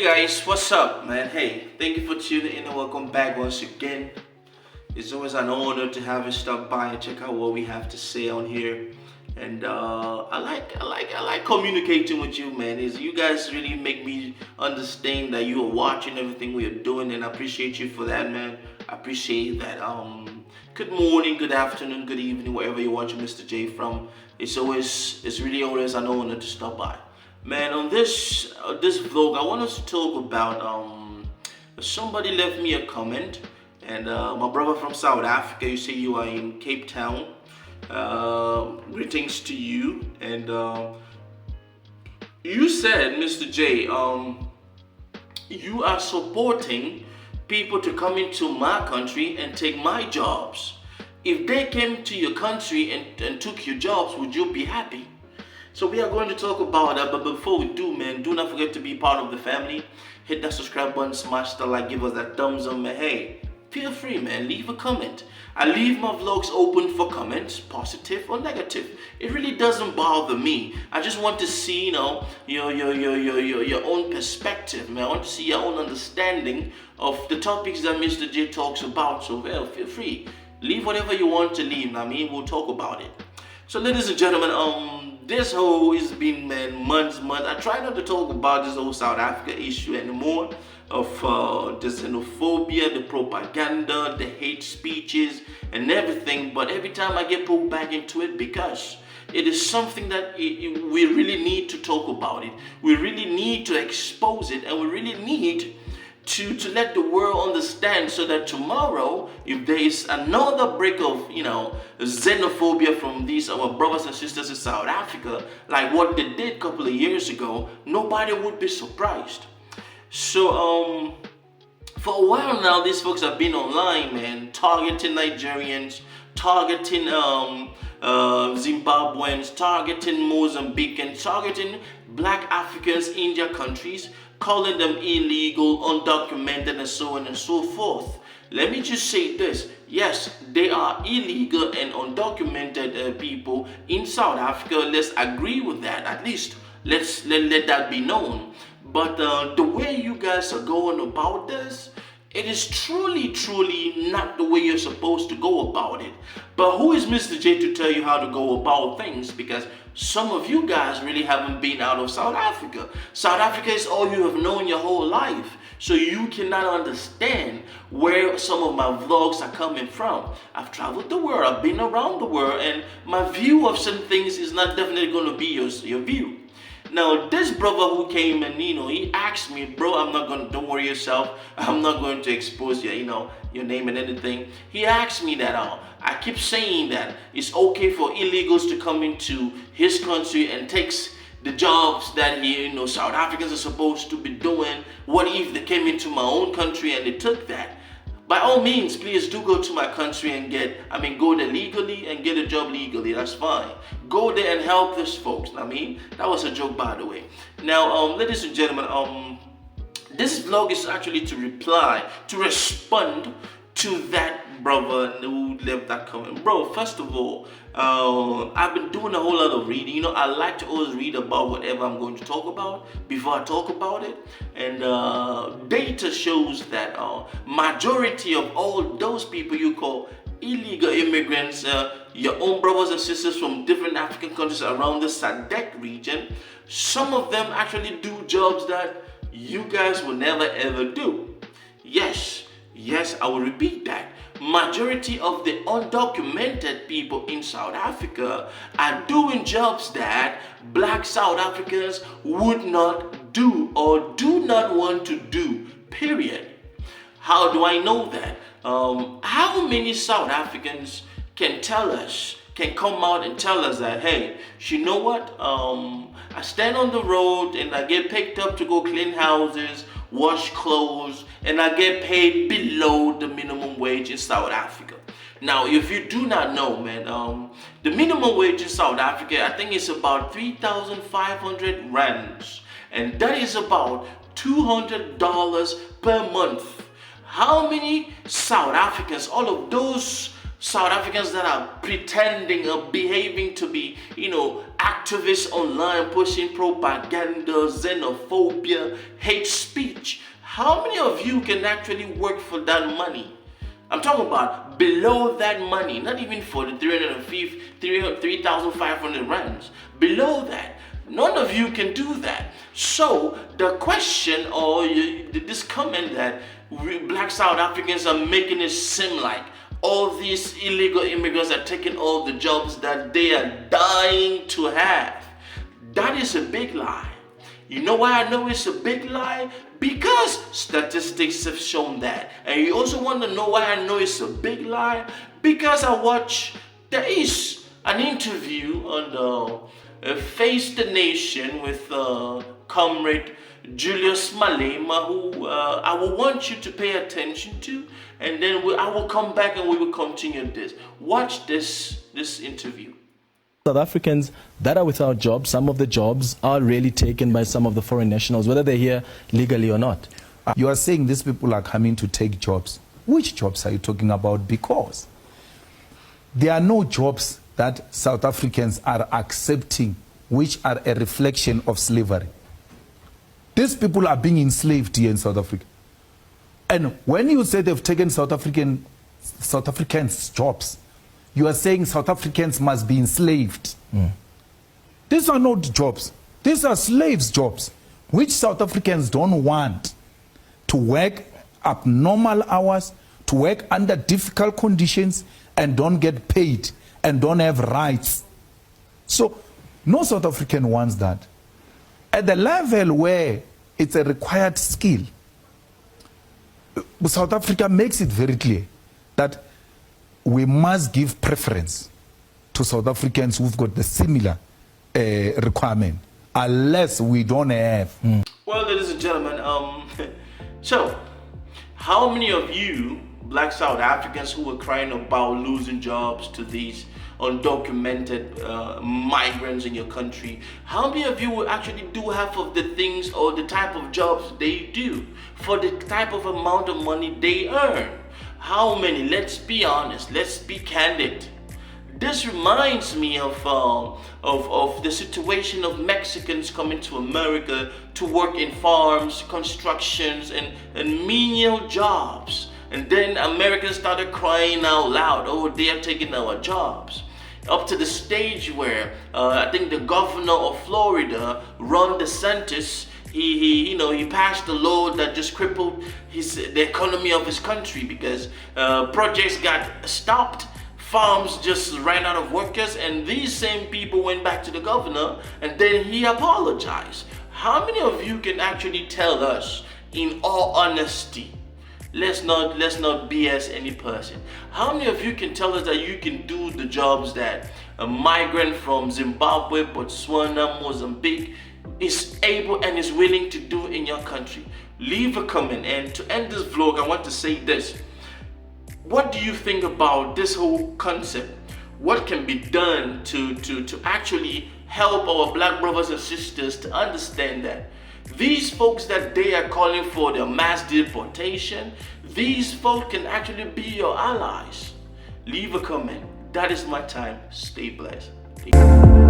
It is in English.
guys, what's up, man? Hey, thank you for tuning in and welcome back once again. It's always an honor to have you stop by and check out what we have to say on here. And I like communicating with you, man. Is you guys really make me understand that you are watching everything we are doing, and I appreciate you for that, man. I appreciate that. Good morning, good afternoon, good evening, wherever you're watching MisterJaay from. It's really always an honor to stop by. Man, on this vlog, I want us to talk about somebody left me a comment, and my brother from South Africa. You say you are in Cape Town. Greetings to you, and you said, MisterJaay, you are supporting people to come into my country and take my jobs. If they came to your country and took your jobs, would you be happy? So we are going to talk about that, but before we do, man, do not forget to be part of the family. Hit that subscribe button, smash the like, give us that thumbs up, man. Hey, feel free, man, leave a comment. I leave my vlogs open for comments, positive or negative. It really doesn't bother me. I just want to see, your own perspective, man. I want to see your own understanding of the topics that MisterJaay talks about. So, well, feel free. Leave whatever you want to leave. We'll talk about it. So, ladies and gentlemen, this whole has been, man, months. I try not to talk about this whole South Africa issue anymore, of the xenophobia, the propaganda, the hate speeches, and everything. But every time I get pulled back into it, because it is something that we really need to talk about it. We really need to expose it, and we really need to let the world understand, so that tomorrow, if there is another break of xenophobia from these our brothers and sisters in South Africa, like what they did a couple of years ago, nobody would be surprised. So for a while now, these folks have been online, man, targeting Nigerians, targeting Zimbabweans, targeting Mozambicans, targeting black Africans in their countries, calling them illegal, undocumented, and so on and so forth. Let me just say this. Yes, they are illegal and undocumented people in South Africa. Let's agree with that. At least let that be known. But the way you guys are going about this, it is truly not the way you're supposed to go about it. But who is MisterJaay to tell you how to go about things? Because some of you guys really haven't been out of South Africa. South Africa is all you have known your whole life. So you cannot understand where some of my vlogs are coming from. I've traveled the world, I've been around the world, and my view of some things is not definitely going to be your view. Now, this brother who came and, he asked me, bro, don't worry yourself. I'm not going to expose your name and anything. He asked me that I keep saying that it's okay for illegals to come into his country and takes the jobs that South Africans are supposed to be doing. What if they came into my own country and they took that? By all means, please do go to my country and go there legally and get a job legally. That's fine. Go there and help these folks. That was a joke, by the way. Now, ladies and gentlemen, this vlog is actually to respond to that brother who left that comment. Bro, first of all, I've been doing a whole lot of reading. I like to always read about whatever I'm going to talk about before I talk about it. And data shows that majority of all those people you call illegal immigrants, your own brothers and sisters from different African countries around the SADC region, some of them actually do jobs that you guys will never ever do. Yes, I will repeat that. Majority of the undocumented people in South Africa are doing jobs that black South Africans would not do or do not want to do, period. How do I know that? How many South Africans can come out and tell us that, hey, you know what? I stand on the road and I get picked up to go clean houses, wash clothes, and I get paid below the minimum wage in South Africa. Now, if you do not know, man, the minimum wage in South Africa, I think it's about 3,500 rands, and that is about $200 per month. How many South Africans, all of those South Africans that are pretending or behaving to be, activists online, pushing propaganda, xenophobia, hate speech. How many of you can actually work for that money? I'm talking about below that money, not even for the 3,500 rands. Below that, none of you can do that. So the question or this comment that black South Africans are making it seem like all these illegal immigrants are taking all the jobs that they are dying to have. That is a big lie. You know why I know it's a big lie? Because statistics have shown that. And you also want to know why I know it's a big lie? Because there is an interview on Face the Nation with Comrade Julius Malema, who I will want you to pay attention to, and then I will come back and we will continue this. Watch this interview. South Africans that are without jobs, some of the jobs are really taken by some of the foreign nationals, whether they're here legally or not. You are saying these people are coming to take jobs. Which jobs are you talking about? Because there are no jobs that South Africans are accepting which are a reflection of slavery. These people are being enslaved here in South Africa. And when you say they've taken South Africans' jobs, you are saying South Africans must be enslaved. These are not jobs. These are slaves' jobs, which South Africans don't want to work abnormal hours, to work under difficult conditions, and don't get paid, and don't have rights. So no South African wants that. At the level where it's a required skill, South Africa makes it very clear that we must give preference to South Africans who've got the similar requirement, unless we don't have. Well, ladies and gentlemen, so how many of you black South Africans who were crying about losing jobs to these undocumented migrants in your country, how many of you will actually do half of the things or the type of jobs they do for the type of amount of money they earn? How many? Let's be honest, let's be candid. This reminds me of the situation of Mexicans coming to America to work in farms, constructions, and menial jobs. And then Americans started crying out loud, oh, they are taking our jobs. Up to the stage where I think the governor of Florida, Ron DeSantis, he passed a law that just crippled the economy of his country because projects got stopped, farms just ran out of workers, and these same people went back to the governor and then he apologized. How many of you can actually tell us, in all honesty, let's not BS any person, how many of you can tell us that you can do the jobs that a migrant from Zimbabwe, Botswana, Mozambique is able and is willing to do in your country? Leave a comment. And to end this vlog, I want to say this. What do you think about this whole concept? What can be done to actually help our black brothers and sisters to understand that these folks that they are calling for their mass deportation, these folks can actually be your allies? Leave a comment. That is my time. Stay blessed. Take care.